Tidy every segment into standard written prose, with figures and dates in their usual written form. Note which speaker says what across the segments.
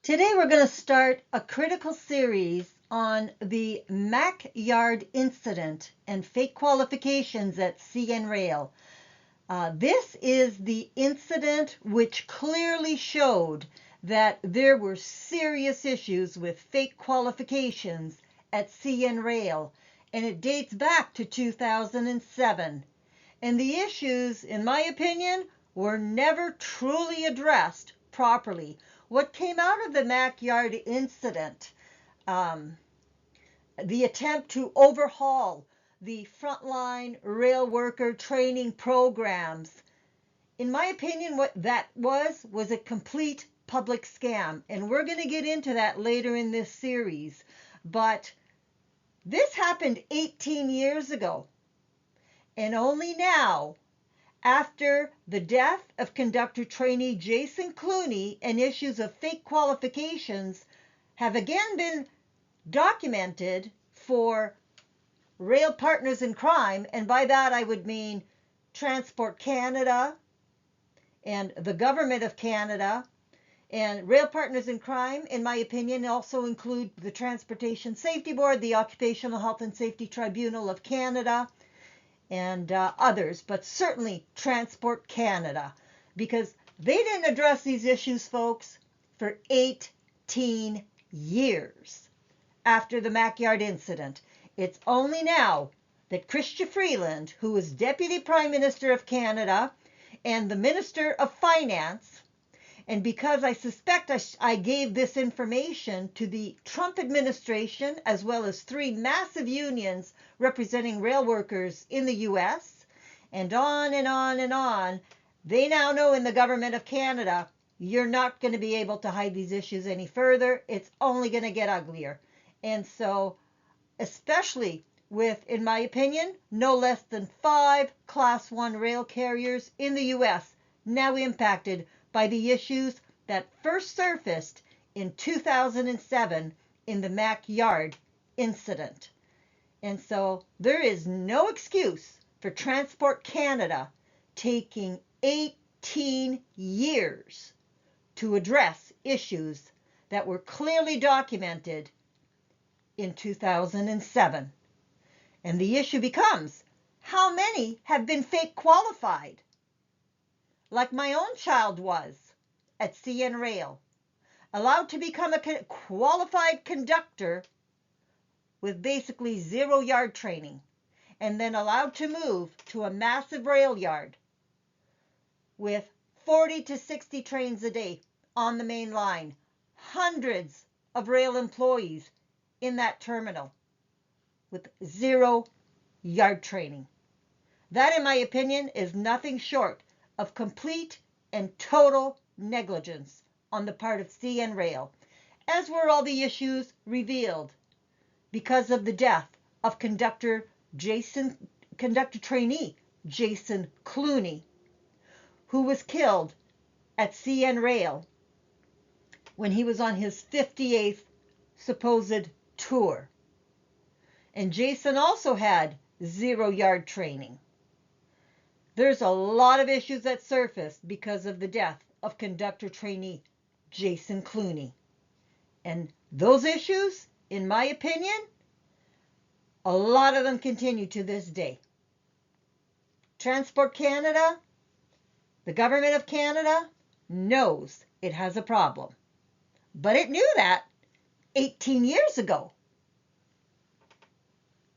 Speaker 1: Today we're going to start a critical series on the Mac Yard incident and fake qualifications at CN Rail. This is the incident which clearly showed that there were serious issues with fake qualifications at CN Rail, and it dates back to 2007. And the issues, in my opinion, were never truly addressed properly. What came out of the Mac Yard incident, the attempt to overhaul the frontline rail worker training programs, in my opinion, what that was a complete public scam. And we're going to get into that later in this series. But this happened 18 years ago. And only now, after the death of conductor trainee Jason Clooney and issues of fake qualifications have again been documented for rail partners in crime, and by that I would mean Transport Canada and the Government of Canada. And rail partners in crime, in my opinion, also include the Transportation Safety Board, the Occupational Health and Safety Tribunal of Canada, and others, but certainly Transport Canada, because they didn't address these issues, folks, for 18 years after the Mac Yard incident. It's only now that Chrystia Freeland, who was Deputy Prime Minister of Canada and the Minister of Finance, and because I suspect I gave this information to the Trump administration, as well as three massive unions representing rail workers in the US, and on and on and on, they now know in the Government of Canada, you're not going to be able to hide these issues any further. It's only going to get uglier. And so, especially with, in my opinion, no less than 5 Class 1 rail carriers in the US now impacted by the issues that first surfaced in 2007 in the Mac Yard incident. And so there is no excuse for Transport Canada taking 18 years to address issues that were clearly documented in 2007. And the issue becomes, how many have been fake qualified? Like my own child was at CN Rail, allowed to become a qualified conductor with basically 0 yard training, and then allowed to move to a massive rail yard with 40 to 60 trains a day on the main line, hundreds of rail employees in that terminal with 0 yard training. That, in my opinion, is nothing short of complete and total negligence on the part of CN Rail, as were all the issues revealed because of the death of conductor trainee Jason Clooney, who was killed at CN Rail when he was on his 58th supposed tour. And Jason also had 0 yard training. There's a lot of issues that surfaced because of the death of conductor trainee Jason Clooney. And those issues, in my opinion, a lot of them continue to this day. Transport Canada, the Government of Canada, knows it has a problem. But it knew that 18 years ago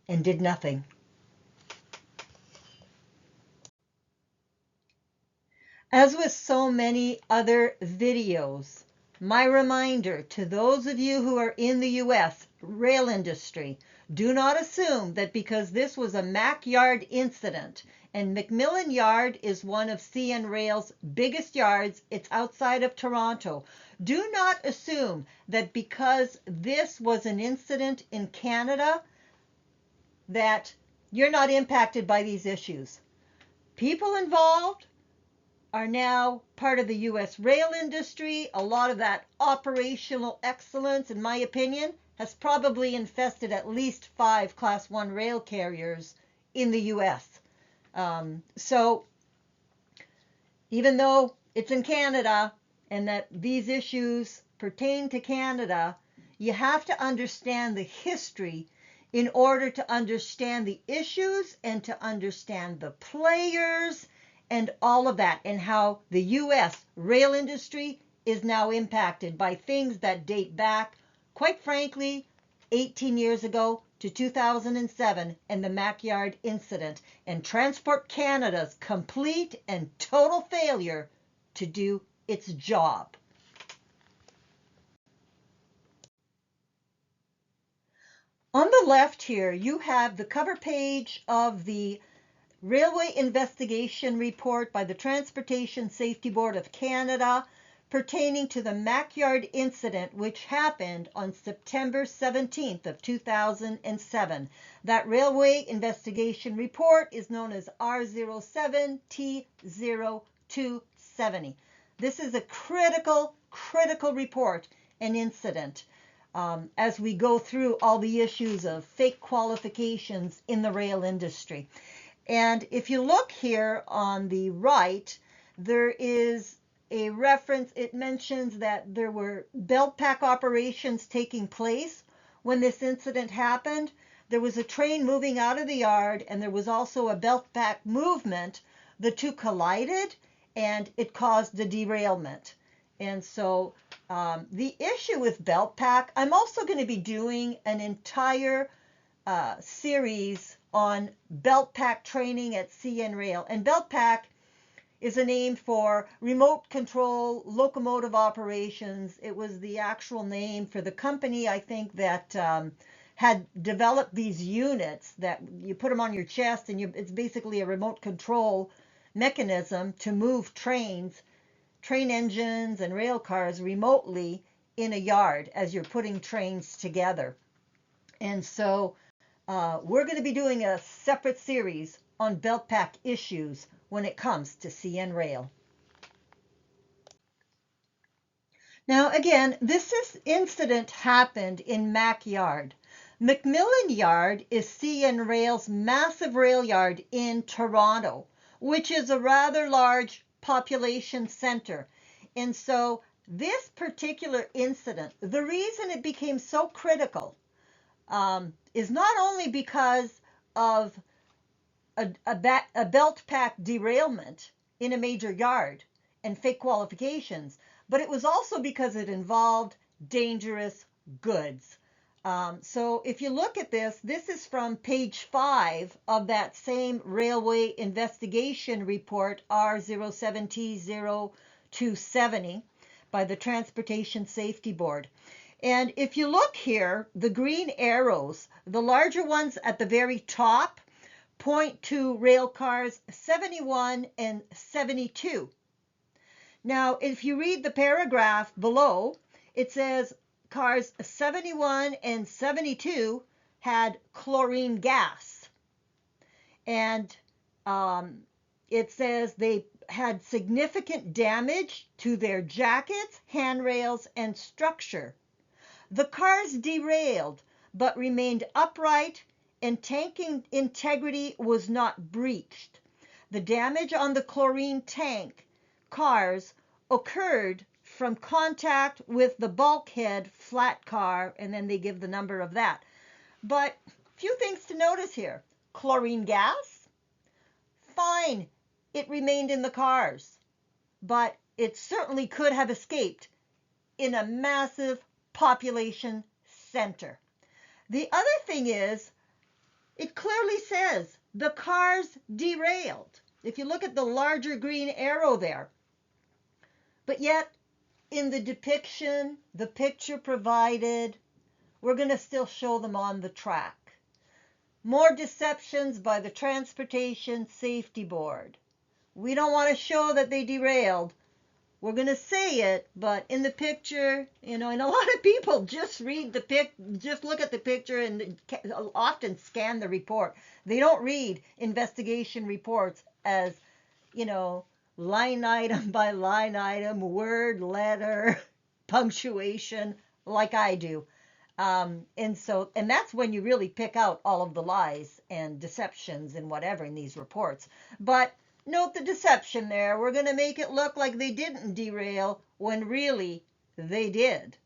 Speaker 1: and did nothing. As with so many other videos, my reminder to those of you who are in the US rail industry, do not assume that because this was a Mac Yard incident, and McMillan Yard is one of CN Rail's biggest yards, it's outside of Toronto, do not assume that because this was an incident in Canada that you're not impacted by these issues. People involved are now part of the US rail industry. A lot of that operational excellence, in my opinion, has probably infested at least 5 Class 1 rail carriers in the US. So even though it's in Canada and that these issues pertain to Canada, you have to understand the history in order to understand the issues and to understand the players and all of that, and how the US rail industry is now impacted by things that date back, quite frankly, 18 years ago to 2007 and the Mackyard incident and Transport Canada's complete and total failure to do its job. On the left here, you have the cover page of the Railway Investigation Report by the Transportation Safety Board of Canada pertaining to the Mackyard incident, which happened on September 17th of 2007. That Railway Investigation Report is known as R07T0270. This is a critical report and incident as we go through all the issues of fake qualifications in the rail industry. And if you look here on the right, there is a reference. It mentions that there were belt pack operations taking place when this incident happened. There was a train moving out of the yard, and there was also a belt pack movement. The two collided, and it caused a derailment. And so the issue with belt pack, I'm also going to be doing an entire series on belt pack training at CN Rail. And belt pack is a name for remote control locomotive operations. It was the actual name for the company, I think, that had developed these units that you put them on your chest, and it's basically a remote control mechanism to move train engines and rail cars remotely in a yard as you're putting trains together. And so we're going to be doing a separate series on belt pack issues when it comes to CN Rail. Now again, this incident happened in Mac Yard. Macmillan Yard is CN Rail's massive rail yard in Toronto, which is a rather large population center. And so this particular incident, the reason it became so critical is not only because of a belt pack derailment in a major yard and fake qualifications, but it was also because it involved dangerous goods. So if you look at this is from page 5 of that same Railway Investigation Report R07T0270 by the Transportation Safety Board. And if you look here, the green arrows, the larger ones at the very top, point to rail cars 71 and 72. Now, if you read the paragraph below, it says cars 71 and 72 had chlorine gas. And it says they had significant damage to their jackets, handrails, and structure. The cars derailed, but remained upright, and tanking integrity was not breached. The damage on the chlorine tank cars occurred from contact with the bulkhead flat car, and then they give the number of that. But a few things to notice here. Chlorine gas, fine, it remained in the cars, but it certainly could have escaped in a massive population center. The other thing is, it clearly says the cars derailed. If you look at the larger green arrow there. But yet, in the depiction, the picture provided, we're going to still show them on the track. More deceptions by the Transportation Safety Board. We don't want to show that they derailed. We're going to say it, but in the picture, and a lot of people just just look at the picture and often scan the report. They don't read investigation reports as, line item by line item, word, letter, punctuation, like I do. And that's when you really pick out all of the lies and deceptions and whatever in these reports. But note the deception there. We're going to make it look like they didn't derail when really they did.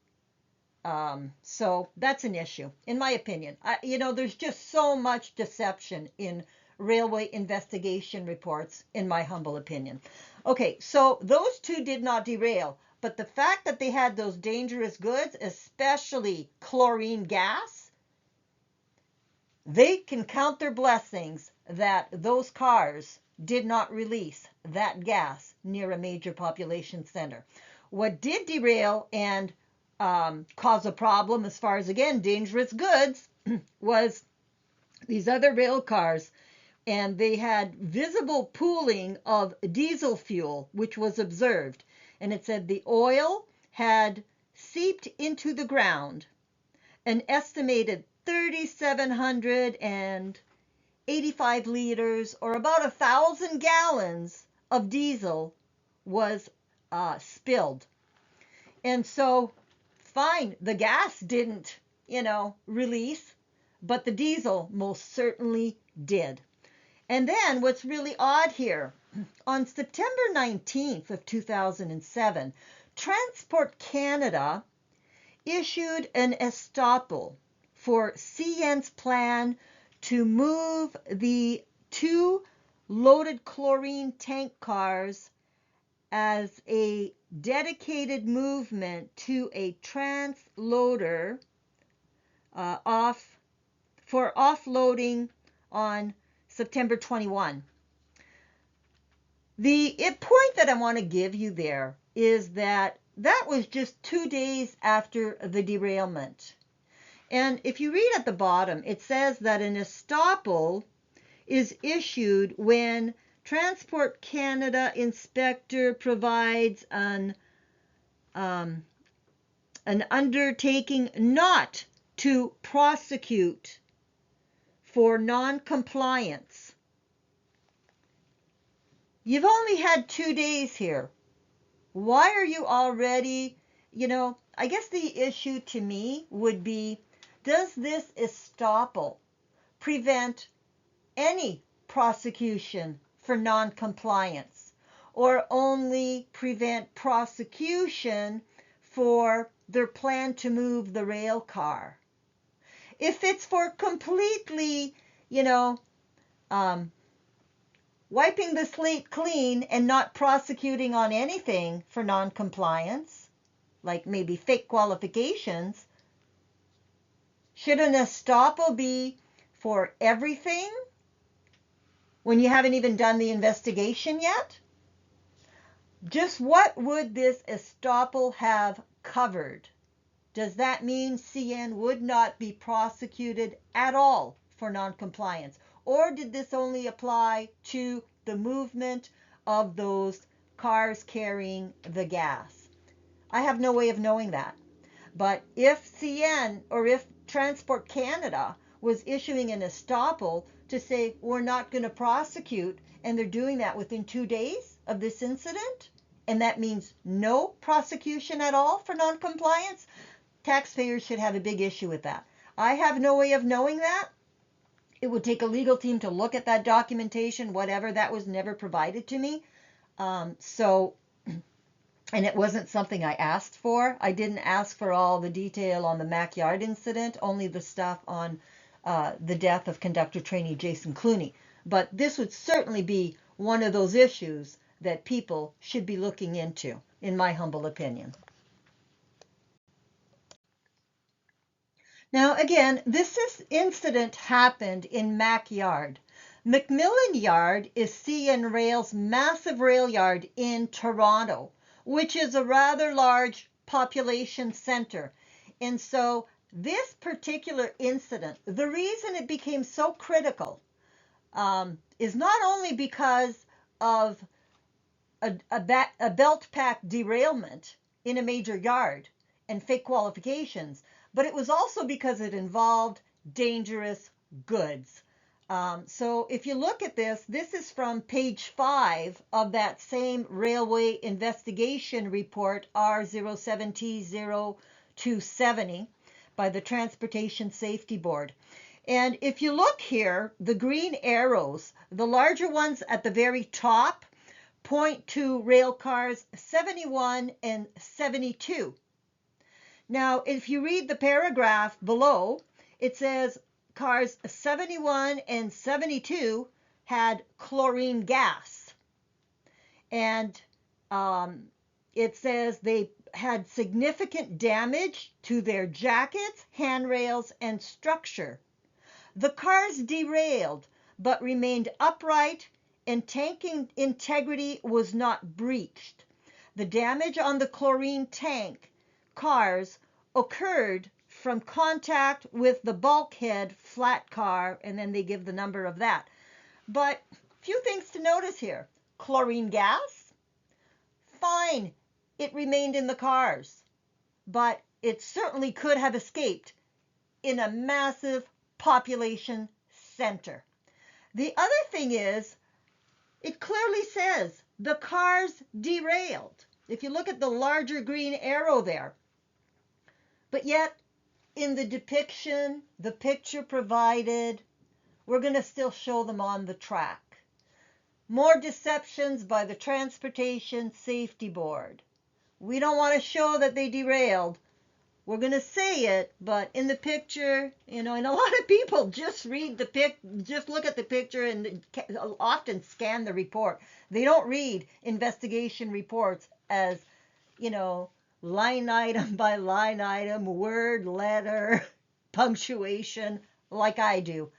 Speaker 1: So that's an issue, in my opinion. There's just so much deception in railway investigation reports, in my humble opinion. Okay, so those two did not derail, but the fact that they had those dangerous goods, especially chlorine gas, they can count their blessings that those cars did not release that gas near a major population center. What did derail and cause a problem as far as, again, dangerous goods was these other rail cars, and they had visible pooling of diesel fuel, which was observed. And it said the oil had seeped into the ground. An estimated 3,785 liters, or about 1,000 gallons of diesel was spilled. And so, fine, the gas didn't, release, but the diesel most certainly did. And then what's really odd here, on September 19th of 2007, Transport Canada issued an estoppel for CN's plan to move the two loaded chlorine tank cars as a dedicated movement to a transloader for offloading on September 21. The point that I want to give you there is that was just 2 days after the derailment. And if you read at the bottom, it says that an estoppel is issued when Transport Canada inspector provides an undertaking not to prosecute for non-compliance. You've only had 2 days here. Why are you already, I guess the issue to me would be, does this estoppel prevent any prosecution for non-compliance, or only prevent prosecution for their plan to move the rail car? If it's for completely, wiping the slate clean and not prosecuting on anything for non-compliance, like maybe fake qualifications, should an estoppel be for everything when you haven't even done the investigation yet? Just what would this estoppel have covered? Does that mean CN would not be prosecuted at all for non-compliance? Or did this only apply to the movement of those cars carrying the gas? I have no way of knowing that. But if CN, or if Transport Canada was issuing an estoppel to say we're not going to prosecute, and they're doing that within 2 days of this incident, and that means no prosecution at all for non-compliance, taxpayers should have a big issue with that. I have no way of knowing that. It would take a legal team to look at that documentation, whatever. That was never provided to me. And it wasn't something I asked for. I didn't ask for all the detail on the Mackyard incident, only the stuff on the death of conductor trainee Jason Clooney. But this would certainly be one of those issues that people should be looking into, in my humble opinion. Now, again, this incident happened in Mac Yard. Macmillan Yard is CN Rail's massive rail yard in Toronto, which is a rather large population center. And so this particular incident, the reason it became so critical is not only because of a belt pack derailment in a major yard and fake qualifications, but it was also because it involved dangerous goods. So if you look at this is from page 5 of that same railway investigation report R07T0270 by the Transportation Safety Board. And if you look here, the green arrows, the larger ones at the very top, point to rail cars 71 and 72. Now, if you read the paragraph below, it says cars 71 and 72 had chlorine gas. And it says they had significant damage to their jackets, handrails, and structure. The cars derailed, but remained upright, and tanking integrity was not breached. The damage on the chlorine tank cars occurred from contact with the bulkhead flat car, and then they give the number of that. But few things to notice here. Chlorine gas, fine, it remained in the cars, but it certainly could have escaped in a massive population center. The other thing is, it clearly says the cars derailed. If you look at the larger green arrow there, but yet in the depiction, the picture provided, we're going to still show them on the track. More deceptions by the Transportation Safety Board. We don't want to show that they derailed. We're going to say it, but in the picture, and a lot of people just just look at the picture and often scan the report. They don't read investigation reports as, line item by line item, word, letter, punctuation, like I do.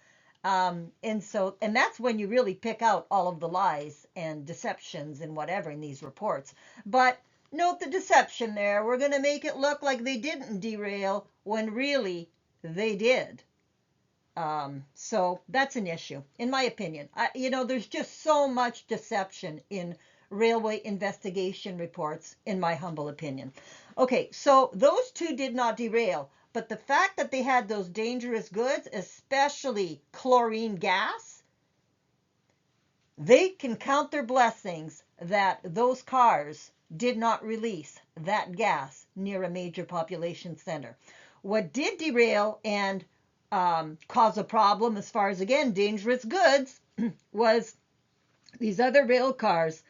Speaker 1: And that's when you really pick out all of the lies and deceptions and whatever in these reports. But note the deception there. We're going to make it look like they didn't derail when really they did. So that's an issue, in my opinion. There's just so much deception in railway investigation reports, in my humble opinion. Okay, so those two did not derail. But the fact that they had those dangerous goods, especially chlorine gas, they can count their blessings that those cars did not release that gas near a major population center. What did derail and cause a problem as far as, again, dangerous goods was these other rail cars,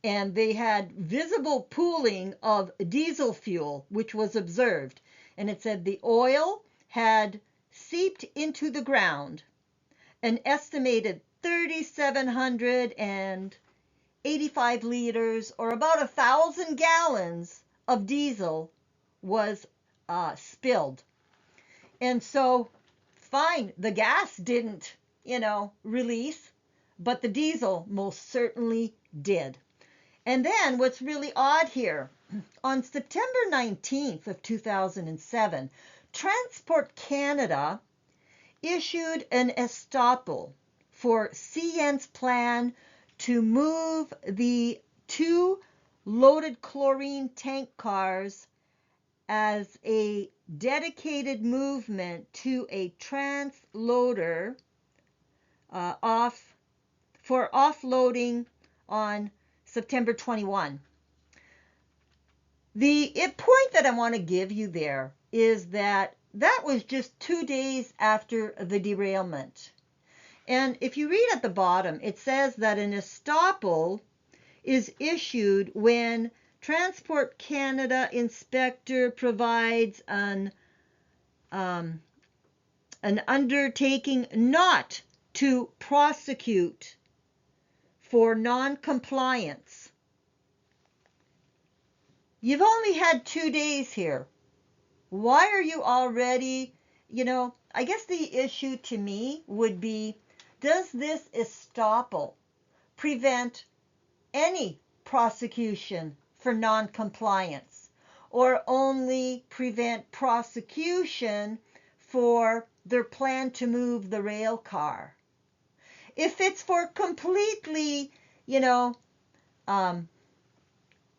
Speaker 1: and they had visible pooling of diesel fuel, which was observed. And it said the oil had seeped into the ground. An estimated 3,785 liters, or about 1,000 gallons of diesel was spilled. And so, fine, the gas didn't, release, but the diesel most certainly did. And then what's really odd here, on September 19th of 2007, Transport Canada issued an estoppel for CN's plan to move the two loaded chlorine tank cars as a dedicated movement to a transloader for offloading on September 21. The point that I want to give you there is that was just 2 days after the derailment. And if you read at the bottom, it says that an estoppel is issued when Transport Canada inspector provides an undertaking not to prosecute for non-compliance. You've only had 2 days here. Why are you already, I guess the issue to me would be, does this estoppel prevent any prosecution for non-compliance, or only prevent prosecution for their plan to move the rail car? If it's for completely,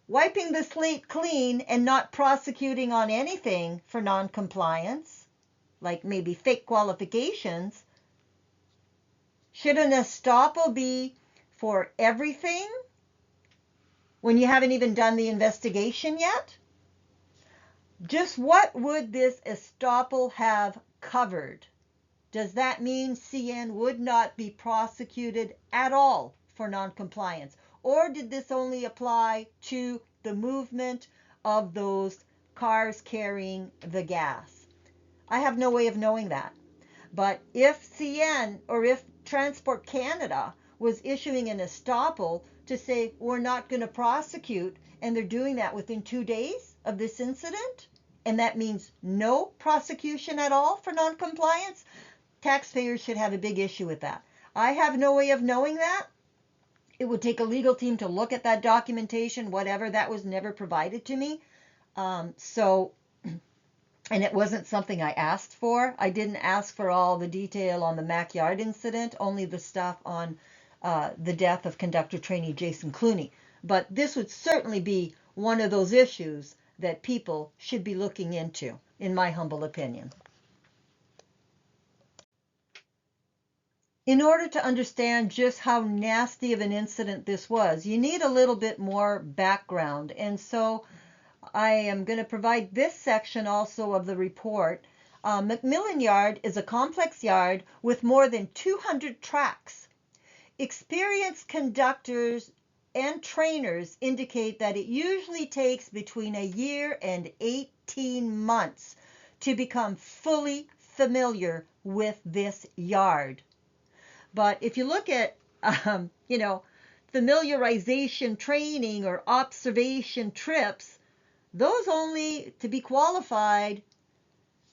Speaker 1: wiping the slate clean and not prosecuting on anything for non-compliance, like maybe fake qualifications, should an estoppel be for everything when you haven't even done the investigation yet? Just what would this estoppel have covered? Does that mean CN would not be prosecuted at all for non-compliance? Or did this only apply to the movement of those cars carrying the gas. I have no way of knowing that. But if CN or if Transport Canada was issuing an estoppel to say we're not going to prosecute, and they're doing that within 2 days of this incident, and that means no prosecution at all for noncompliance, taxpayers should have a big issue with that. I have no way of knowing that. It would take a legal team to look at that documentation, whatever. That was never provided to me. And it wasn't something I asked for. I didn't ask for all the detail on the Mackyard incident, only the stuff on the death of conductor trainee Jason Clooney. But this would certainly be one of those issues that people should be looking into, in my humble opinion. In order to understand just how nasty of an incident this was, you need a little bit more background. And so I am going to provide this section also of the report. McMillan Yard is a complex yard with more than 200 tracks. Experienced conductors and trainers indicate that it usually takes between a year and 18 months to become fully familiar with this yard. But if you look at, familiarization training or observation trips, those only, to be qualified,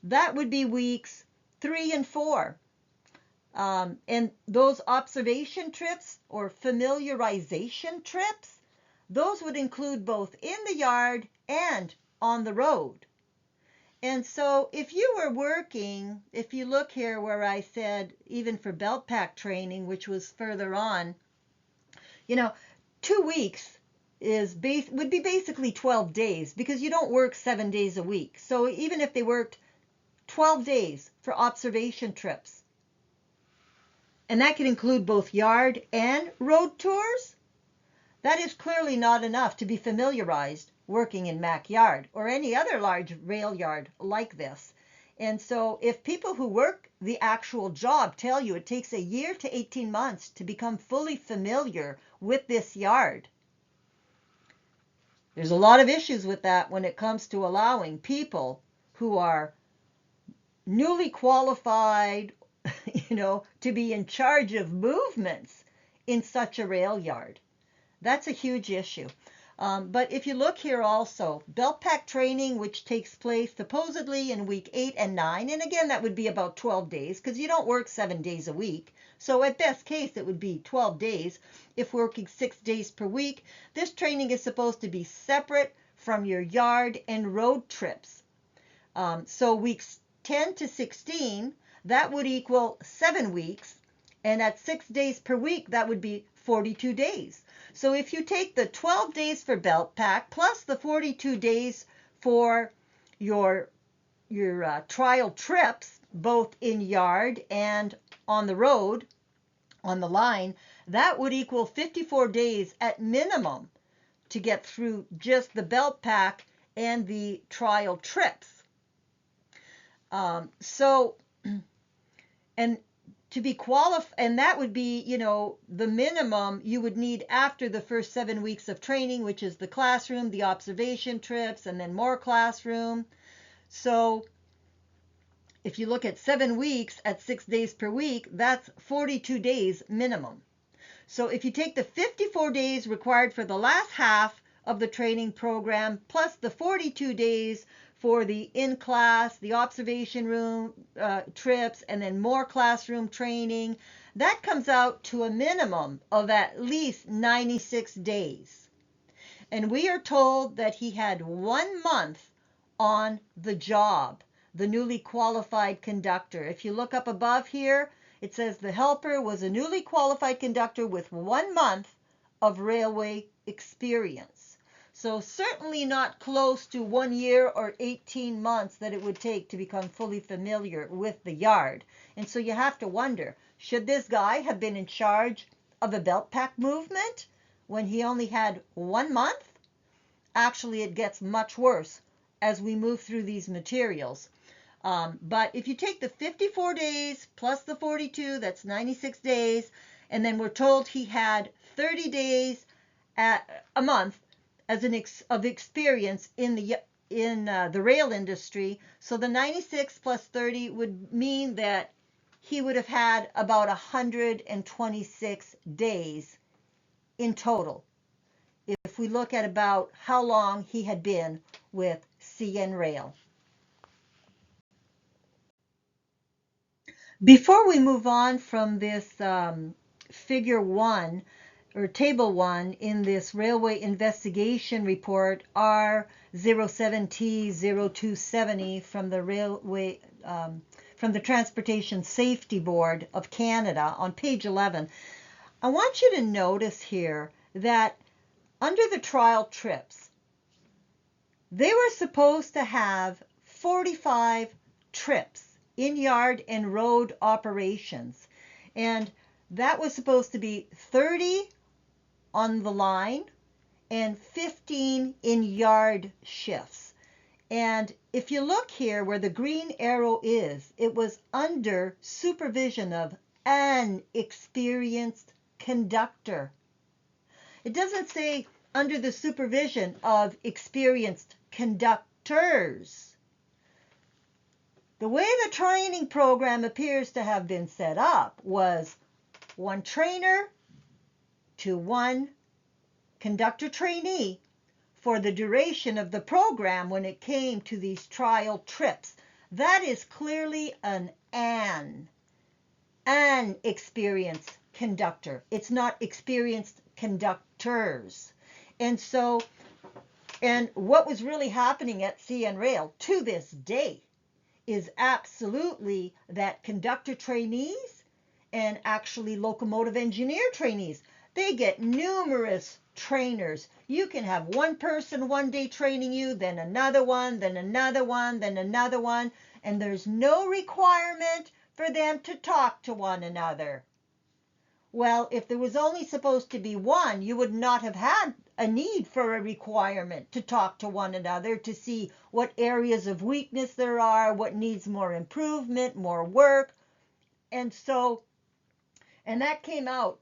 Speaker 1: that would be weeks 3 and 4. And those observation trips or familiarization trips, those would include both in the yard and on the road. And so if you were working, if you look here where I said even for belt pack training, which was further on, 2 weeks would be basically 12 days because you don't work 7 days a week. So even if they worked 12 days for observation trips, and that could include both yard and road tours, that is clearly not enough to be familiarized working in Mac Yard or any other large rail yard like this. And so if people who work the actual job tell you it takes a year to 18 months to become fully familiar with this yard, there's a lot of issues with that when it comes to allowing people who are newly qualified, to be in charge of movements in such a rail yard. That's a huge issue. But if you look here also, belt pack training, which takes place supposedly in week 8 and 9, and again, that would be about 12 days because you don't work 7 days a week. So at best case, it would be 12 days if working 6 days per week. This training is supposed to be separate from your yard and road trips. So weeks 10 to 16, that would equal 7 weeks. And at 6 days per week, that would be 42 days. So if you take the 12 days for belt pack plus the 42 days for your trial trips, both in yard and on the road, on the line, that would equal 54 days at minimum to get through just the belt pack and the trial trips. And to be qualified, and that would be, the minimum you would need after the first 7 weeks of training, which is the classroom, the observation trips, and then more classroom. So if you look at 7 weeks at 6 days per week, that's 42 days minimum. So if you take the 54 days required for the last half of the training program, plus the 42 days for the in-class, the observation room trips, and then more classroom training, that comes out to a minimum of at least 96 days. And we are told that he had 1 month on the job, the newly qualified conductor. If you look up above here, it says the helper was a newly qualified conductor with 1 month of railway experience. So certainly not close to 1 year or 18 months that it would take to become fully familiar with the yard. And so you have to wonder, should this guy have been in charge of a belt pack movement when he only had 1 month? Actually, it gets much worse as we move through these materials. But if you take the 54 days plus the 42, that's 96 days, and then we're told he had 30 days a month of experience in in the rail industry. So the 96 plus 30 would mean that he would have had about 126 days in total, if we look at about how long he had been with CN Rail. Before we move on from this figure 1 or table 1 in this railway investigation report R07T0270 from the railway from the Transportation Safety Board of Canada on page 11, I want you to notice here that under the trial trips, they were supposed to have 45 trips in yard and road operations, and that was supposed to be 30 on the line and 15 in yard shifts. And if you look here where the green arrow is, it was under supervision of an experienced conductor. It doesn't say under the supervision of experienced conductors. The way the training program appears to have been set up was one trainer to one conductor trainee for the duration of the program when it came to these trial trips. That is clearly an experienced conductor. It's not experienced conductors. And what was really happening at CN Rail to this day is absolutely that conductor trainees and actually locomotive engineer trainees, they get numerous trainers. You can have one person one day training you, then another one, then another one, then another one, and there's no requirement for them to talk to one another. Well, if there was only supposed to be one, you would not have had a need for a requirement to talk to one another to see what areas of weakness there are, what needs more improvement, more work. And that came out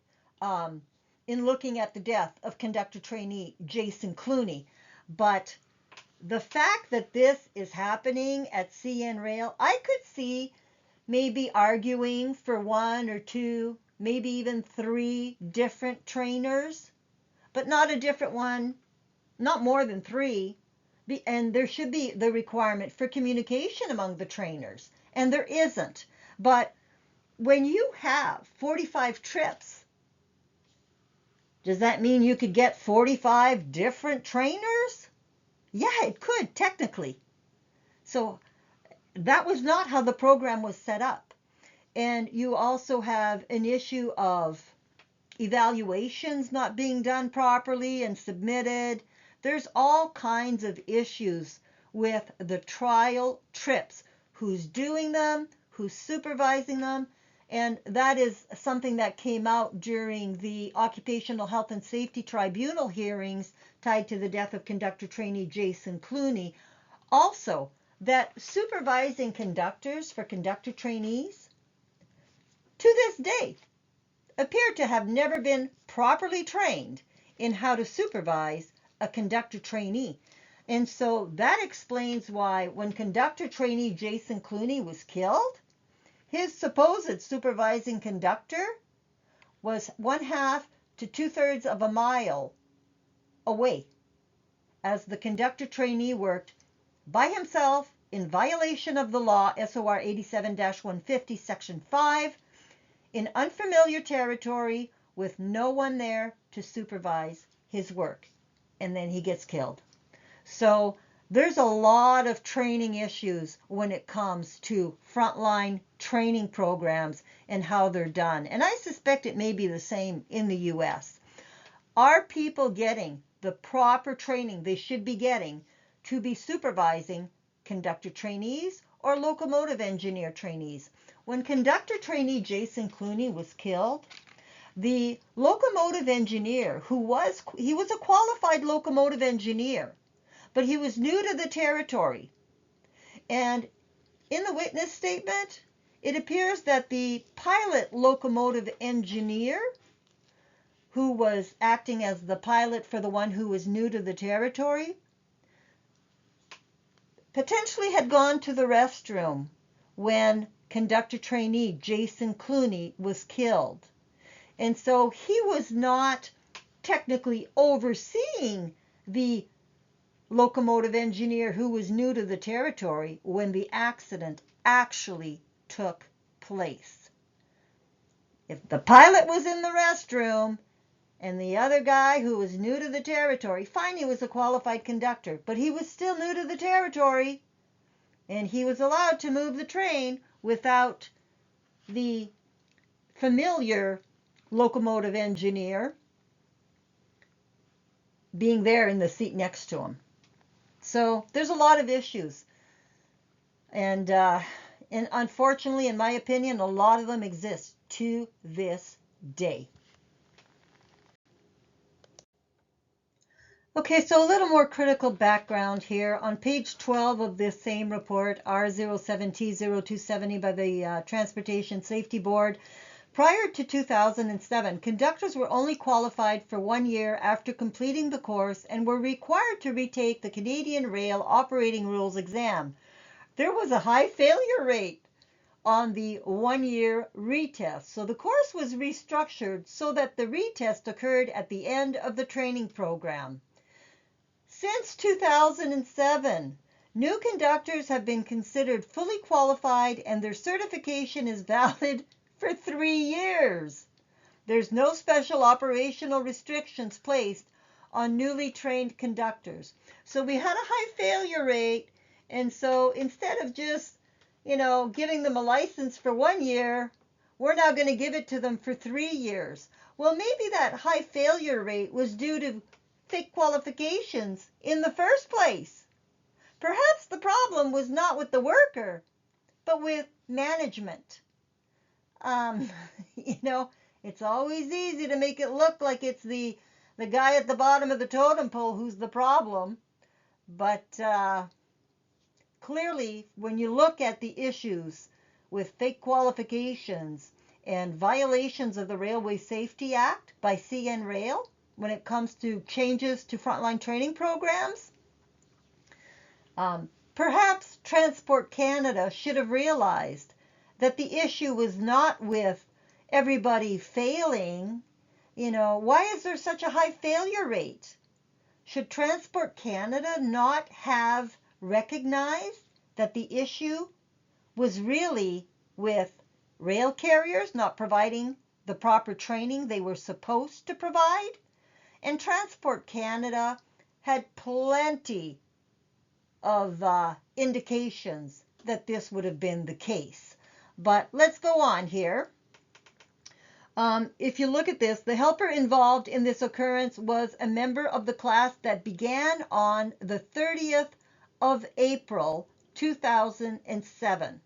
Speaker 1: in looking at the death of conductor trainee Jason Clooney. But the fact that this is happening at CN Rail, I could see maybe arguing for one or two, maybe even three different trainers, but not a different one, not more than three. And there should be the requirement for communication among the trainers, and there isn't. But when you have 45 trips, does that mean you could get 45 different trainers? Yeah, it could, technically. So that was not how the program was set up. And you also have an issue of evaluations not being done properly and submitted. There's all kinds of issues with the trial trips. Who's doing them? Who's supervising them? And that is something that came out during the Occupational Health and Safety Tribunal hearings tied to the death of conductor trainee Jason Clooney. Also, that supervising conductors for conductor trainees, to this day, appear to have never been properly trained in how to supervise a conductor trainee. And so that explains why when conductor trainee Jason Clooney was killed, his supposed supervising conductor was 1/2 to 2/3 of a mile away, as the conductor trainee worked by himself in violation of the law SOR 87-150 section 5 in unfamiliar territory with no one there to supervise his work, and then he gets killed. So there's a lot of training issues when it comes to frontline training programs and how they're done. And I suspect it may be the same in the US. Are people getting the proper training they should be getting to be supervising conductor trainees or locomotive engineer trainees? When conductor trainee Jason Clooney was killed, the locomotive engineer he was a qualified locomotive engineer, but he was new to the territory. And in the witness statement, it appears that the pilot locomotive engineer, who was acting as the pilot for the one who was new to the territory, potentially had gone to the restroom when conductor trainee Jason Clooney was killed. And so he was not technically overseeing the locomotive engineer who was new to the territory when the accident actually took place. If the pilot was in the restroom and the other guy who was new to the territory, fine, he was a qualified conductor, but he was still new to the territory, and he was allowed to move the train without the familiar locomotive engineer being there in the seat next to him. So there's a lot of issues. And unfortunately, in my opinion, a lot of them exist to this day. Okay, so a little more critical background here. On page 12 of this same report, R07T0270 by the Transportation Safety Board, prior to 2007, conductors were only qualified for 1 year after completing the course and were required to retake the Canadian Rail Operating Rules exam. There was a high failure rate on the 1 year retest, so the course was restructured so that the retest occurred at the end of the training program. Since 2007, new conductors have been considered fully qualified and their certification is valid for 3 years. There's no special operational restrictions placed on newly trained conductors. So we had a high failure rate, and so instead of just, giving them a license for 1 year, we're now going to give it to them for 3 years. Well, maybe that high failure rate was due to fake qualifications in the first place. Perhaps the problem was not with the worker, but with management. It's always easy to make it look like it's the guy at the bottom of the totem pole who's the problem. But clearly, when you look at the issues with fake qualifications and violations of the Railway Safety Act by CN Rail, when it comes to changes to frontline training programs, perhaps Transport Canada should have realized that the issue was not with everybody failing. Why is there such a high failure rate? Should Transport Canada not have recognized that the issue was really with rail carriers not providing the proper training they were supposed to provide? And Transport Canada had plenty of indications that this would have been the case. But let's go on here. If you look at this, the helper involved in this occurrence was a member of the class that began on the 30th of April 2007.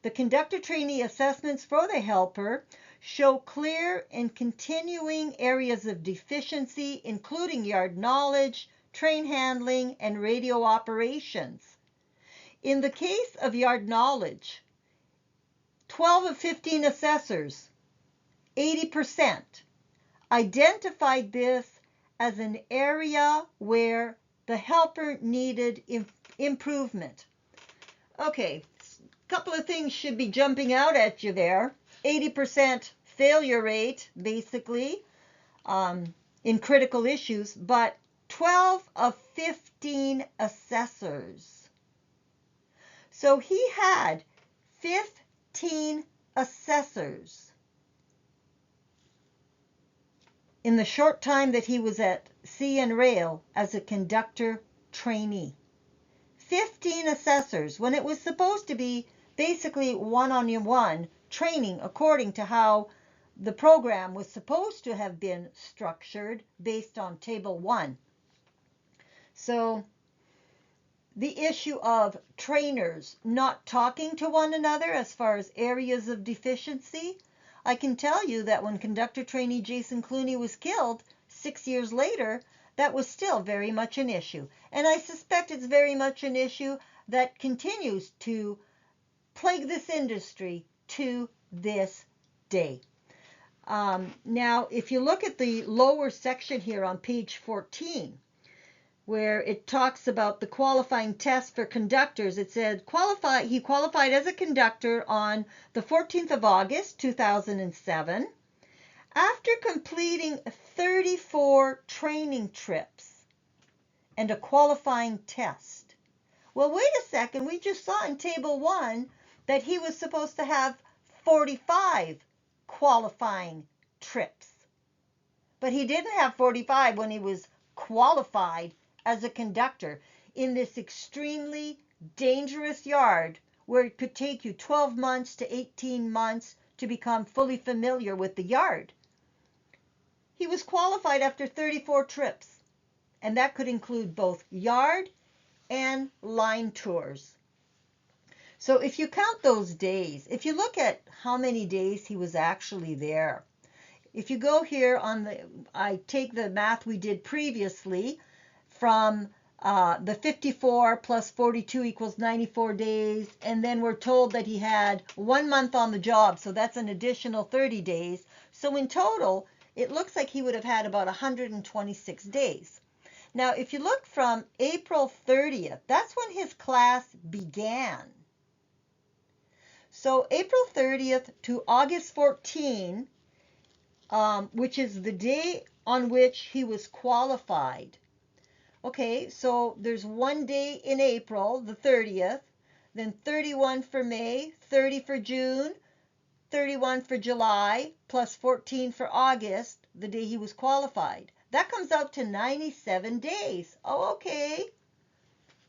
Speaker 1: The conductor trainee assessments for the helper show clear and continuing areas of deficiency, including yard knowledge, train handling, and radio operations. In the case of yard knowledge, 12 of 15 assessors, 80%, identified this as an area where the helper needed improvement. Okay, a couple of things should be jumping out at you there. 80% failure rate, basically, in critical issues, but 12 of 15 assessors. So he had 15 assessors in the short time that he was at CN Rail as a conductor trainee. 15 assessors, when it was supposed to be basically one-on-one training according to how the program was supposed to have been structured based on Table 1. So the issue of trainers not talking to one another as far as areas of deficiency, I can tell you that when conductor trainee Jason Clooney was killed 6 years later, that was still very much an issue. And I suspect it's very much an issue that continues to plague this industry to this day. Now, if you look at the lower section here on page 14, where it talks about the qualifying test for conductors. It said he qualified as a conductor on the 14th of August 2007 after completing 34 training trips and a qualifying test. Well, wait a second, we just saw in table 1 that he was supposed to have 45 qualifying trips. But he didn't have 45 when he was qualified as a conductor in this extremely dangerous yard where it could take you 12 months to 18 months to become fully familiar with the yard. He was qualified after 34 trips, and that could include both yard and line tours. So if you count those days, if you look at how many days he was actually there, if you go here I take the math we did previously from the 54 plus 42 equals 94 days, and then we're told that he had 1 month on the job, so that's an additional 30 days. So in total, it looks like he would have had about 126 days. Now, if you look from April 30th, that's when his class began. So April 30th to August 14, which is the day on which he was qualified. Okay, so there's 1 day in April, the 30th, then 31 for May, 30 for June, 31 for July, plus 14 for August, the day he was qualified. That comes out to 97 days. Oh, okay.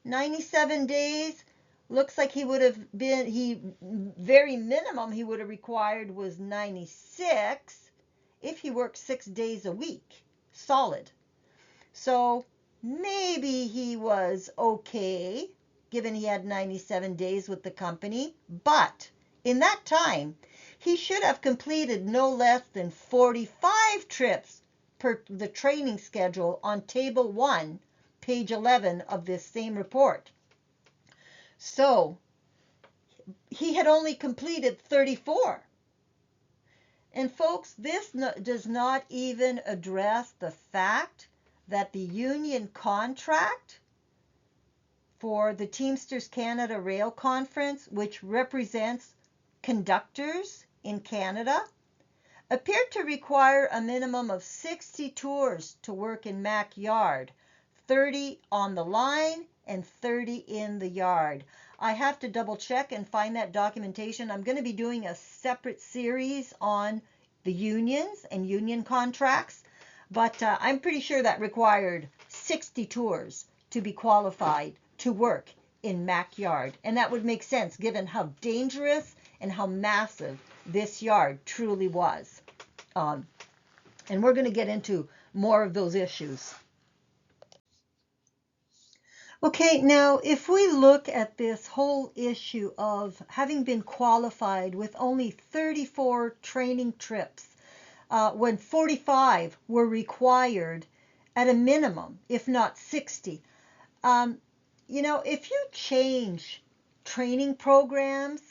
Speaker 1: 97 days. Looks like he would have been, very minimum he would have required was 96 if he worked 6 days a week, solid. So maybe he was okay, given he had 97 days with the company, but in that time, he should have completed no less than 45 trips per the training schedule on table 1, page 11 of this same report. So he had only completed 34. And folks, this does not even address the fact that the union contract for the Teamsters Canada Rail Conference, which represents conductors in Canada, appeared to require a minimum of 60 tours to work in Mac Yard, 30 on the line and 30 in the yard. I have to double check and find that documentation. I'm going to be doing a separate series on the unions and union contracts, but I'm pretty sure that required 60 tours to be qualified to work in Mac Yard. And that would make sense given how dangerous and how massive this yard truly was. And we're going to get into more of those issues. Okay, now if we look at this whole issue of having been qualified with only 34 training trips, when 45 were required at a minimum, if not 60, if you change training programs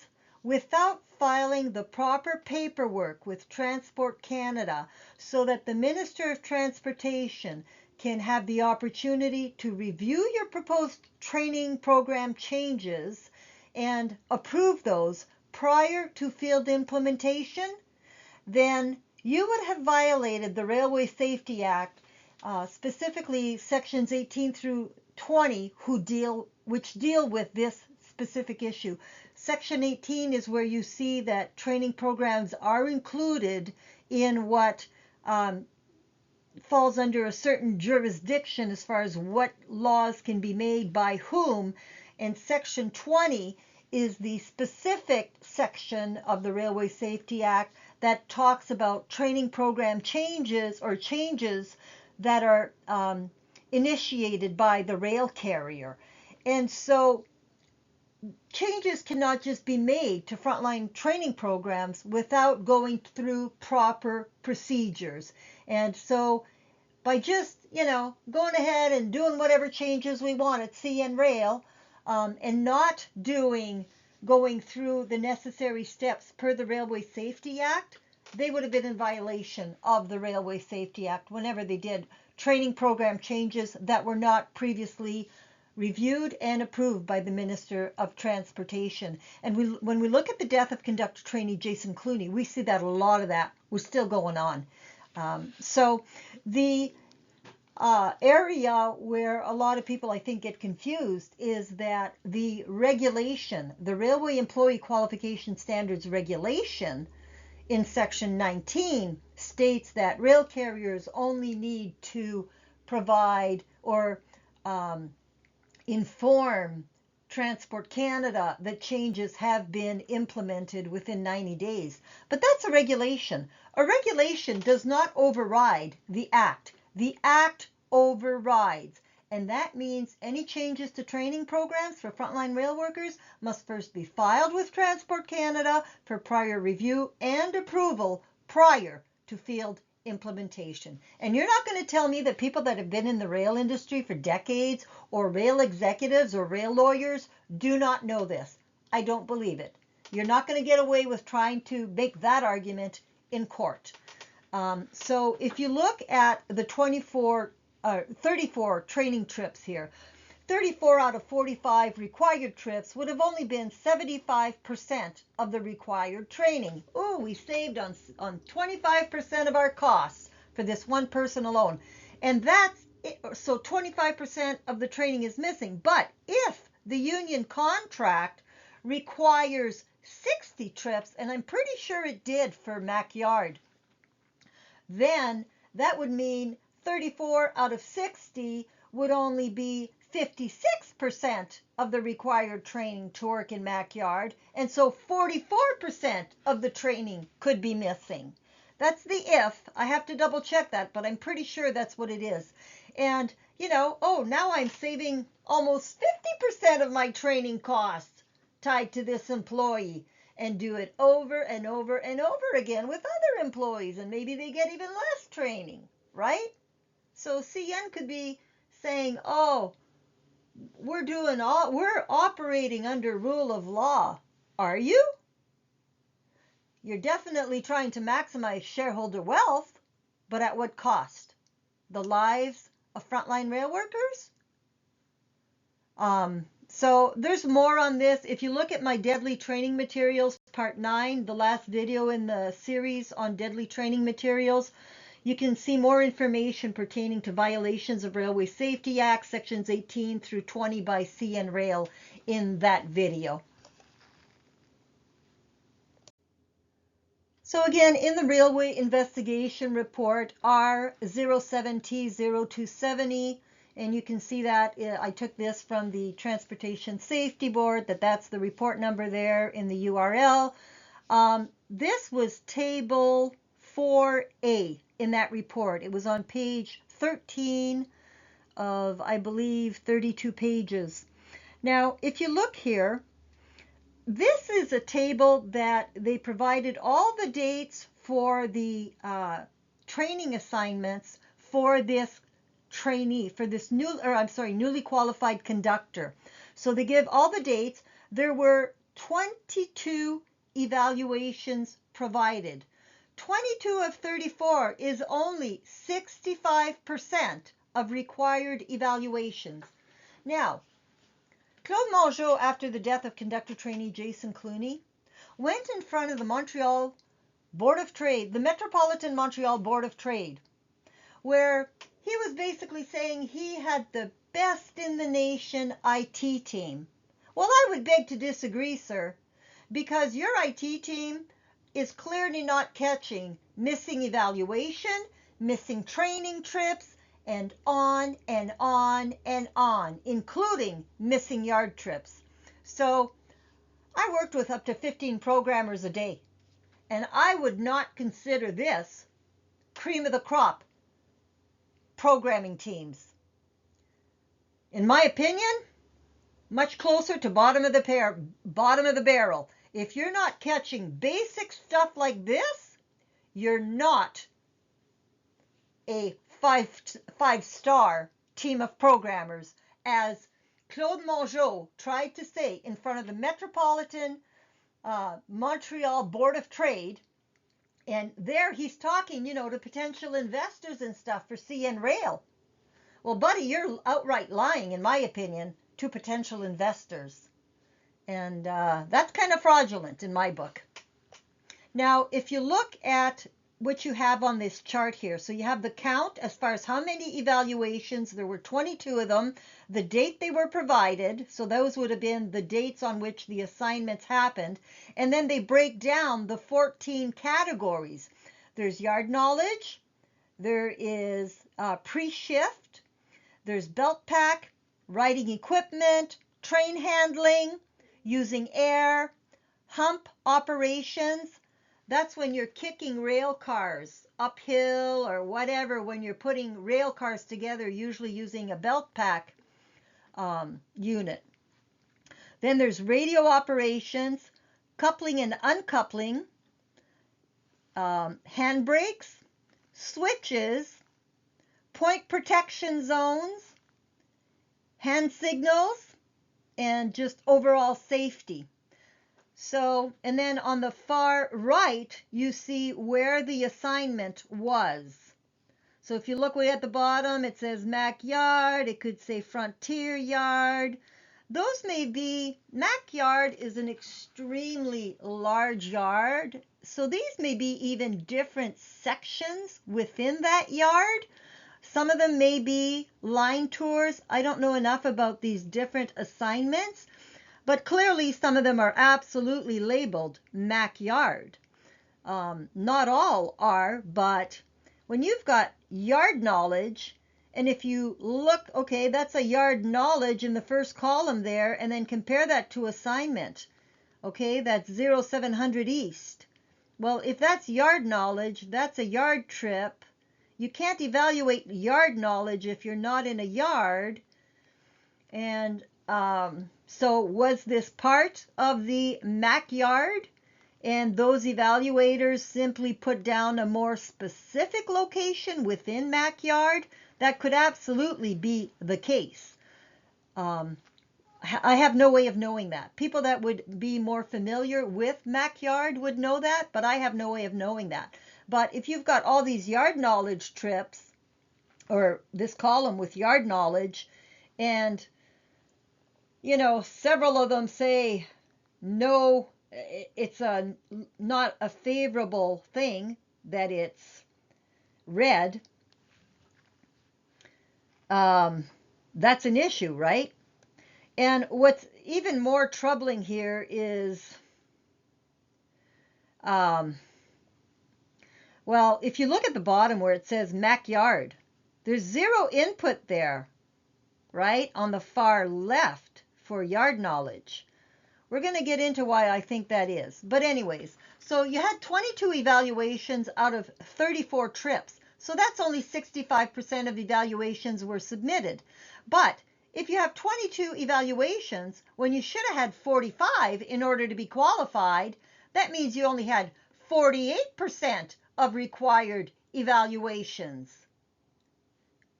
Speaker 1: without filing the proper paperwork with Transport Canada so that the Minister of Transportation can have the opportunity to review your proposed training program changes and approve those prior to field implementation, then you would have violated the Railway Safety Act, specifically sections 18 through 20, which deal with this specific issue. Section 18 is where you see that training programs are included in what falls under a certain jurisdiction as far as what laws can be made by whom, and section 20 is the specific section of the Railway Safety Act that talks about training program changes or changes that are initiated by the rail carrier. And so changes cannot just be made to frontline training programs without going through proper procedures. And so by just, going ahead and doing whatever changes we want at CN Rail, and not going through the necessary steps per the Railway Safety Act, they would have been in violation of the Railway Safety Act whenever they did training program changes that were not previously reviewed and approved by the Minister of Transportation. And when we look at the death of conductor trainee Jason Clooney, we see that a lot of that was still going on. So the area where a lot of people, I think, get confused is that the regulation, the Railway Employee Qualification Standards Regulation in Section 19 states that rail carriers only need to provide or inform Transport Canada that changes have been implemented within 90 days. But that's a regulation. A regulation does not override the Act. The Act overrides. And that means any changes to training programs for frontline rail workers must first be filed with Transport Canada for prior review and approval prior to field implementation. And you're not going to tell me that people that have been in the rail industry for decades or rail executives or rail lawyers do not know this. I don't believe it. You're not going to get away with trying to make that argument in court. So if you look at the 34 training trips here, 34 out of 45 required trips would have only been 75% of the required training. Ooh, we saved on 25% of our costs for this one person alone. And that's it. So 25% of the training is missing. But if the union contract requires 60 trips, and I'm pretty sure it did for Mackyard, then that would mean 34 out of 60 would only be 56% of the required training to work in Mackyard, and so 44% of the training could be missing. That's the if. I have to double check that, but I'm pretty sure that's what it is. And, now I'm saving almost 50% of my training costs tied to this employee, and do it over and over and over again with other employees, and maybe they get even less training, right? So CN could be saying, oh, we're operating under rule of law. Are you? You're definitely trying to maximize shareholder wealth, but at what cost? The lives of frontline rail workers? So there's more on this. If you look at my deadly training materials, part 9, the last video in the series on deadly training materials, you can see more information pertaining to violations of Railway Safety Act, sections 18 through 20 by CN Rail in that video. So again, in the Railway Investigation Report R07T0270, and you can see that I took this from the Transportation Safety Board, that's the report number there in the URL. This was table 4A in that report. It was on page 13 of, I believe, 32 pages. Now, if you look here, this is a table that they provided all the dates for the training assignments for this trainee, for this newly qualified conductor. So they give all the dates. There were 22 evaluations provided. 22 of 34 is only 65% of required evaluations. Now, Claude Mongeau, after the death of conductor trainee Jason Clooney, went in front of the Montreal Board of Trade, the Metropolitan Montreal Board of Trade, where he was basically saying he had the best in the nation IT team. Well, I would beg to disagree, sir, because your IT team is clearly not catching missing evaluation, missing training trips, and on and on and on, including missing yard trips. So I worked with up to 15 programmers a day, and I would not consider this cream of the crop programming teams. In my opinion, much closer to bottom of the barrel. If you're not catching basic stuff like this, you're not a five-star team of programmers, as Claude Mongeau tried to say in front of the Metropolitan Montreal Board of Trade. And there he's talking, to potential investors and stuff for CN Rail. Well, buddy, you're outright lying, in my opinion, to potential investors. And that's kind of fraudulent in my book. Now, if you look at what you have on this chart here, so you have the count as far as how many evaluations. There were 22 of them, the date they were provided, so those would have been the dates on which the assignments happened, and then they break down the 14 categories. There's yard knowledge, there is pre-shift, there's belt pack, riding equipment, train handling, using air, hump operations. That's when you're kicking rail cars uphill or whatever, when you're putting rail cars together, usually using a belt pack unit. Then there's radio operations, coupling and uncoupling, handbrakes, switches, point protection zones, hand signals, and just overall safety. So, and then on the far right, you see where the assignment was. So if you look way at the bottom, it says Mac Yard, it could say Frontier Yard. Those may be, Mac Yard is an extremely large yard, so these may be even different sections within that yard. Some of them may be line tours. I don't know enough about these different assignments, but clearly some of them are absolutely labeled Mac Yard. Not all are, but when you've got yard knowledge, and if you look, okay, that's a yard knowledge in the first column there, and then compare that to assignment. Okay, that's 0700 East. Well, if that's yard knowledge, that's a yard trip. You can't evaluate yard knowledge if you're not in a yard. And so was this part of the Mac Yard? And those evaluators simply put down a more specific location within Mac Yard? That could absolutely be the case. I have no way of knowing that. People that would be more familiar with Mac Yard would know that, but I have no way of knowing that. But if you've got all these yard knowledge trips, or this column with yard knowledge, and you know, several of them say no, it's not a favorable thing that it's red. That's an issue, right? And what's even more troubling here is, well, if you look at the bottom where it says Mac Yard, there's zero input there, right? On the far left for yard knowledge. We're going to get into why I think that is. But anyways, so you had 22 evaluations out of 34 trips. So that's only 65% of evaluations were submitted. But if you have 22 evaluations when you should have had 45 in order to be qualified, that means you only had 48% of required evaluations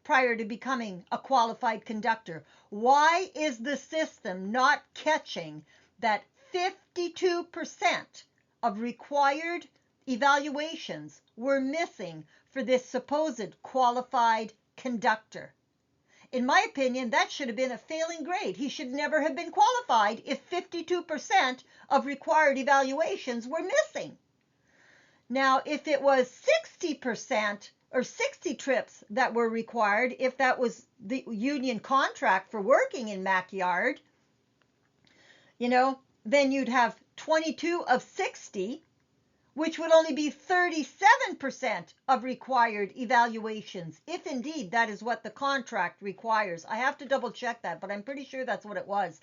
Speaker 1: prior to becoming a qualified conductor. Why is the system not catching that 52% of required evaluations were missing for this supposed qualified conductor? In my opinion, that should have been a failing grade. He should never have been qualified if 52% of required evaluations were missing. Now, if it was 60% or 60 trips that were required, if that was the union contract for working in Mac Yard, you know, then you'd have 22 of 60, which would only be 37% of required evaluations, if indeed that is what the contract requires. I have to double check that, but I'm pretty sure that's what it was.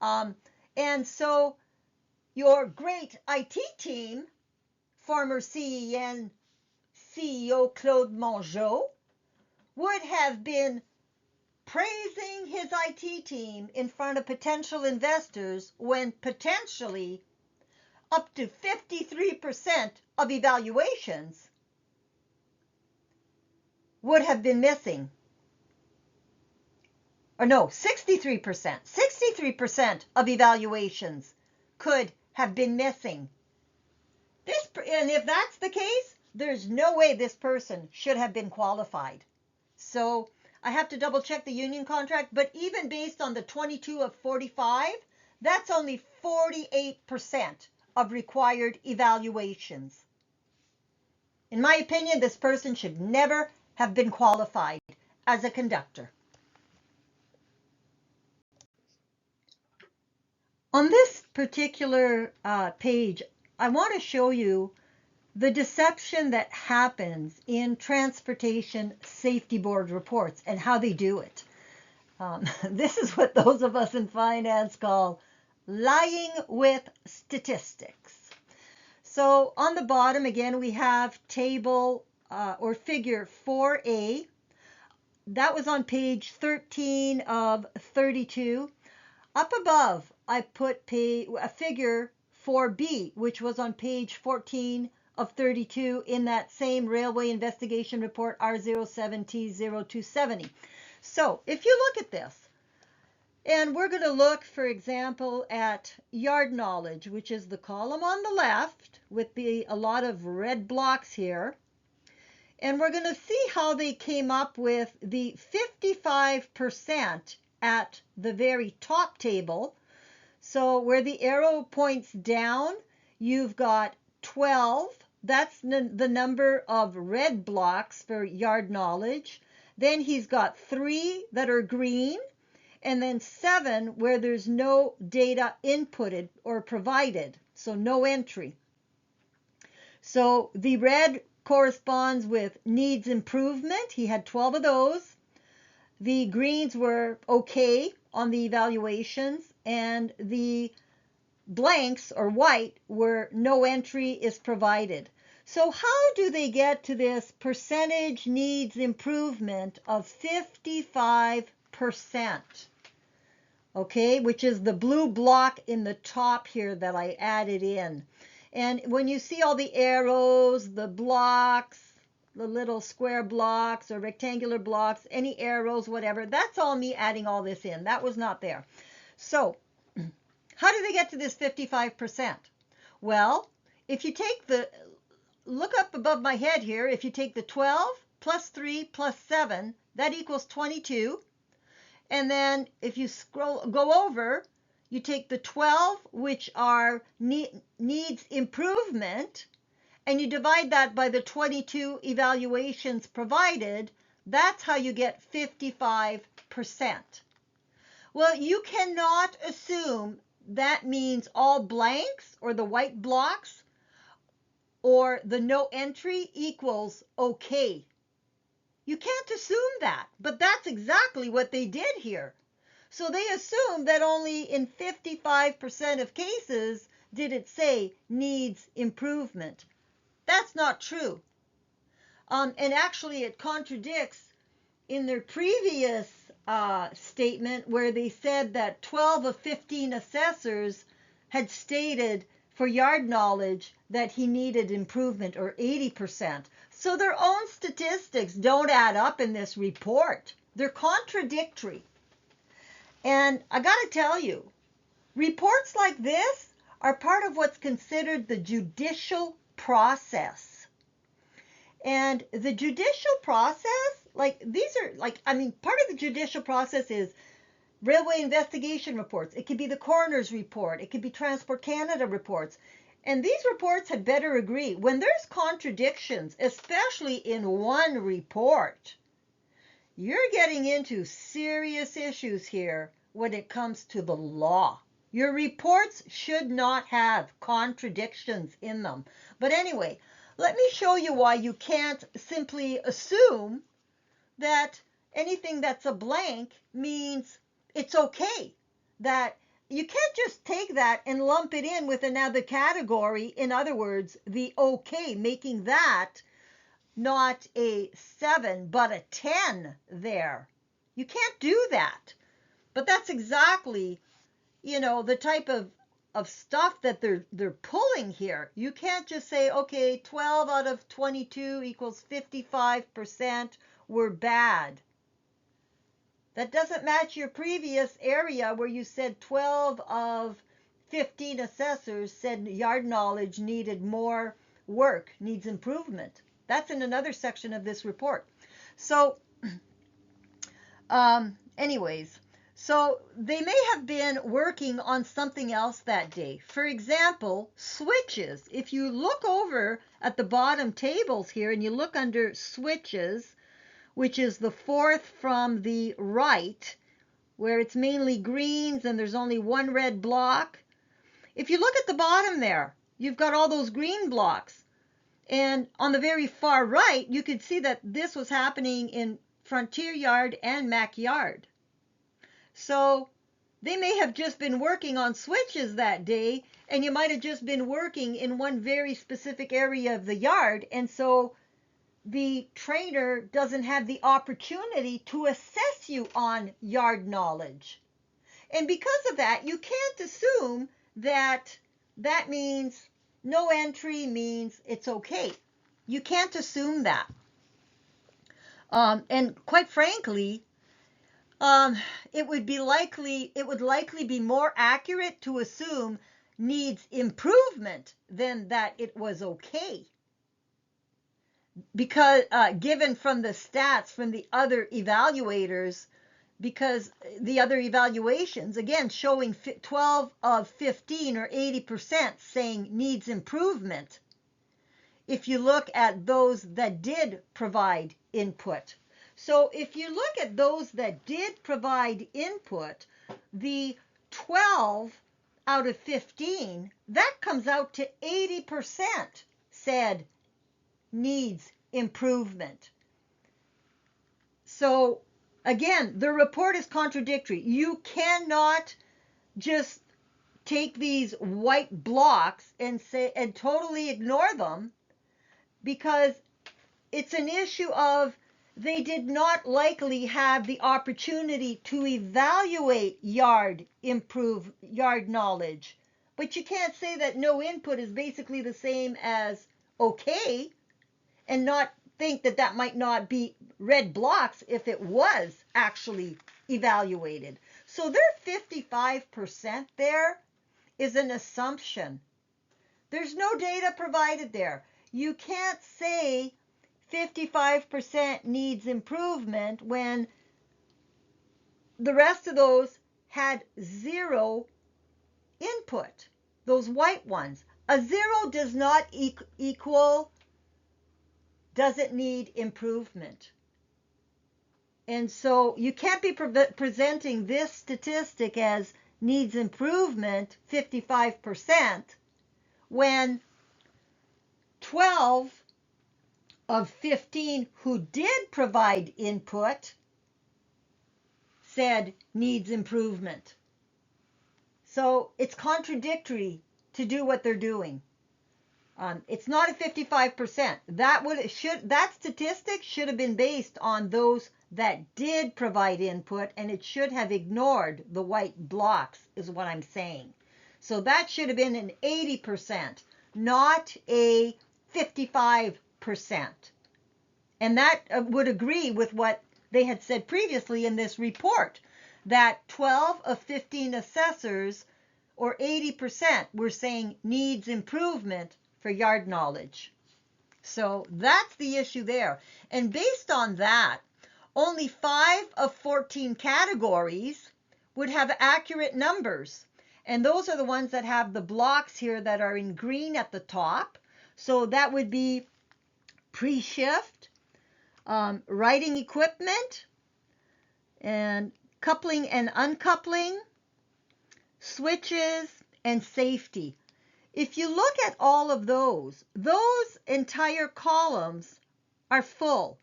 Speaker 1: And so your great IT team, former CEN CEO Claude Mongeau, would have been praising his IT team in front of potential investors when potentially up to 53% of evaluations would have been missing. Or no, 63%. 63% of evaluations could have been missing. And if that's the case, there's no way this person should have been qualified. So I have to double check the union contract, but even based on the 22 of 45, that's only 48% of required evaluations. In my opinion, this person should never have been qualified as a conductor. On this particular page, I want to show you the deception that happens in Transportation Safety Board reports and how they do it. This is what those of us in finance call lying with statistics. So on the bottom, again, we have table or figure 4A. That was on page 13 of 32. Up above, I put a figure 4B, which was on page 14 of 32 in that same Railway Investigation Report R07T0270. So if you look at this, and we're going to look, for example, at yard knowledge, which is the column on the left with a lot of red blocks here. And we're going to see how they came up with the 55% at the very top table. So where the arrow points down, you've got 12. That's the number of red blocks for yard knowledge. Then he's got 3 that are green, and then 7 where there's no data inputted or provided, so no entry. So the red corresponds with needs improvement. He had 12 of those. The greens were okay on the evaluations, and the blanks or white were no entry is provided. So how do they get to this percentage needs improvement of 55%? Okay, which is the blue block in the top here that I added in. And when you see all the arrows, the blocks, the little square blocks or rectangular blocks, any arrows, whatever, that's all me adding all this in. That was not there. So how do they get to this 55%? Well, if you take look up above my head here, if you take the 12 plus 3 plus 7, that equals 22. And then if you go over, you take the 12, which are needs improvement, and you divide that by the 22 evaluations provided. That's how you get 55%. Well, you cannot assume that means all blanks or the white blocks or the no entry equals okay. You can't assume that, but that's exactly what they did here. So they assumed that only in 55% of cases did it say needs improvement. That's not true. And actually it contradicts in their previous statement where they said that 12 of 15 assessors had stated for yard knowledge that he needed improvement, or 80%. So their own statistics don't add up in this report. They're contradictory. And I got to tell you, reports like this are part of what's considered the judicial process. And the judicial process, part of the judicial process is railway investigation reports. It could be the coroner's report. It could be Transport Canada reports. And these reports had better agree. When there's contradictions, especially in one report, you're getting into serious issues here when it comes to the law. Your reports should not have contradictions in them. But anyway, let me show you why you can't simply assume that anything that's a blank means it's okay. That you can't just take that and lump it in with another category. In other words, the okay, making that not a 7, but a 10 there. You can't do that. But that's exactly, the type of stuff that they're pulling here. You can't just say, okay, 12 out of 22 equals 55% were bad. That doesn't match your previous area where you said 12 of 15 assessors said yard knowledge needed more work, needs improvement. That's in another section of this report. So Anyways, so they may have been working on something else that day. For example, switches. If you look over at the bottom tables here and you look under switches, which is the fourth from the right, where it's mainly greens and there's only one red block. If you look at the bottom there, you've got all those green blocks. And on the very far right, you could see that this was happening in Frontier Yard and Mac Yard. So they may have just been working on switches that day, and you might have just been working in one very specific area of the yard. And so the trainer doesn't have the opportunity to assess you on yard knowledge. And because of that, you can't assume that that means no entry means it's okay. You can't assume that. And quite frankly, it would likely be more accurate to assume needs improvement than that it was okay. Because given from the stats from the other evaluators, because the other evaluations, again, showing 12 of 15 or 80% saying needs improvement. If you look at those that did provide input. So if you look at those that did provide input, the 12 out of 15, that comes out to 80% said needs improvement. So again, the report is contradictory. You cannot just take these white blocks and say and totally ignore them, because it's an issue of they did not likely have the opportunity to evaluate yard knowledge. But you can't say that no input is basically the same as okay, and not think that that might not be red blocks if it was actually evaluated. So their 55% there is an assumption. There's no data provided there. You can't say 55% needs improvement when the rest of those had zero input, those white ones. A zero does not equal doesn't need improvement. And so you can't be presenting this statistic as needs improvement 55% when 12 of 15 who did provide input said needs improvement. So it's contradictory to do what they're doing. It's not a 55%. That statistic should have been based on those that did provide input, and it should have ignored the white blocks, is what I'm saying. So that should have been an 80%, not a 55%. And that would agree with what they had said previously in this report, that 12 of 15 assessors, or 80%, were saying needs improvement for yard knowledge. So that's the issue there. And based on that, only 5 of 14 categories would have accurate numbers. And those are the ones that have the blocks here that are in green at the top. So that would be pre-shift, writing equipment, and coupling and uncoupling, switches, and safety. If you look at all of those entire columns are full,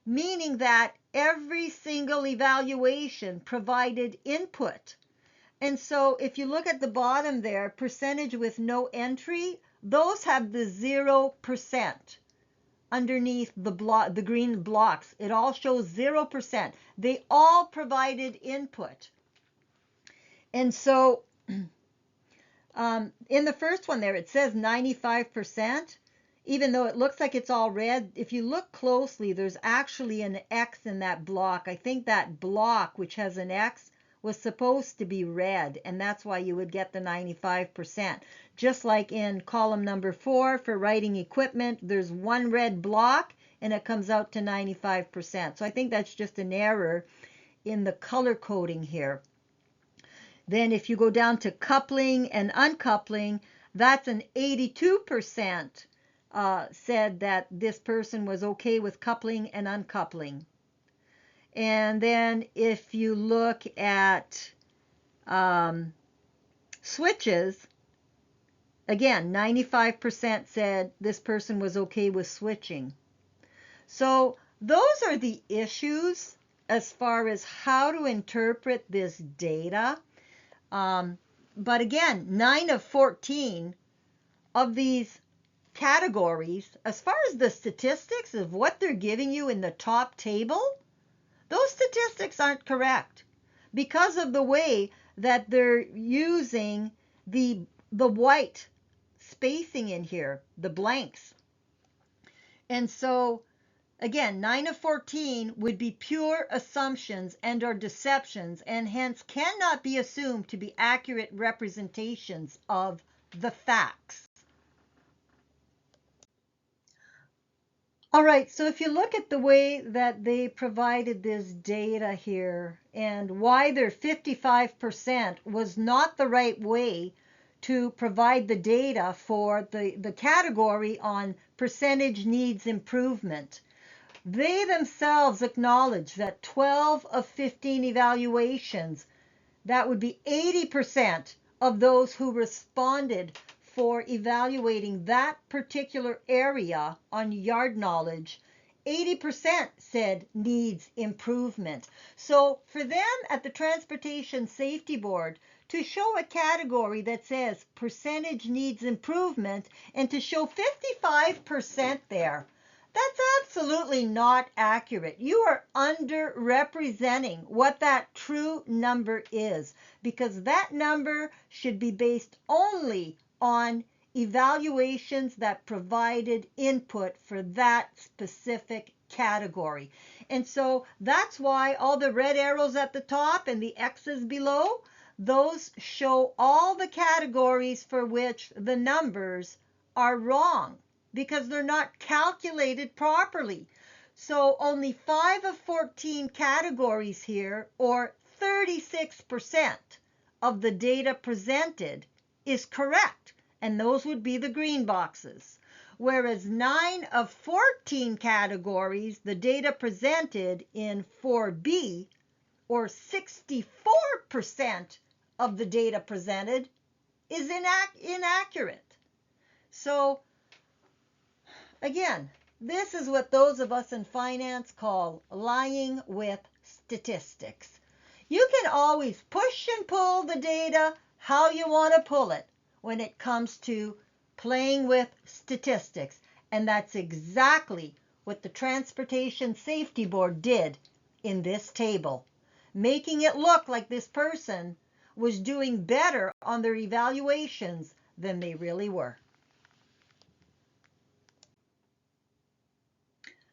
Speaker 1: meaning that every single evaluation provided input. And so if you look at the bottom there, percentage with no entry, those have the 0% underneath the green blocks. It all shows 0%. They all provided input. And so in the first one there, it says 95%, even though it looks like it's all red. If you look closely, there's actually an X in that block. I think that block, which has an X, was supposed to be red, and that's why you would get the 95%. Just like in column number 4 for writing equipment, there's one red block, and it comes out to 95%. So I think that's just an error in the color coding here. Then if you go down to coupling and uncoupling, that's an 82% said that this person was okay with coupling and uncoupling. And then if you look at switches, again, 95% said this person was okay with switching. So those are the issues as far as how to interpret this data. But again, 9 of 14 of these categories, as far as the statistics of what they're giving you in the top table, those statistics aren't correct because of the way that they're using the white spacing in here, the blanks. And so again, 9 of 14 would be pure assumptions and or deceptions, and hence cannot be assumed to be accurate representations of the facts. All right, so if you look at the way that they provided this data here and why their 55% was not the right way to provide the data for the category on percentage needs improvement. They themselves acknowledge that 12 of 15 evaluations, that would be 80% of those who responded for evaluating that particular area on yard knowledge, 80% said needs improvement. So for them at the Transportation Safety Board to show a category that says percentage needs improvement and to show 55% there, that's absolutely not accurate. You are underrepresenting what that true number is, because that number should be based only on evaluations that provided input for that specific category. And so that's why all the red arrows at the top and the X's below, those show all the categories for which the numbers are wrong, because they're not calculated properly. So only 5 of 14 categories here, or 36% of the data presented, is correct, and those would be the green boxes. Whereas 9 of 14 categories, the data presented in 4B, or 64% of the data presented, is inaccurate. So again, this is what those of us in finance call lying with statistics. You can always push and pull the data how you want to pull it when it comes to playing with statistics. And that's exactly what the Transportation Safety Board did in this table, making it look like this person was doing better on their evaluations than they really were.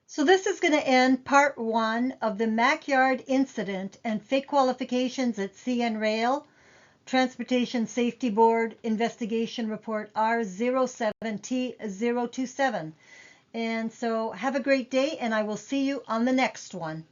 Speaker 1: So this is going to end part 1 of the Mackyard incident and fake qualifications at CN Rail, Transportation Safety Board Investigation Report R07T027. And so have a great day, and I will see you on the next one.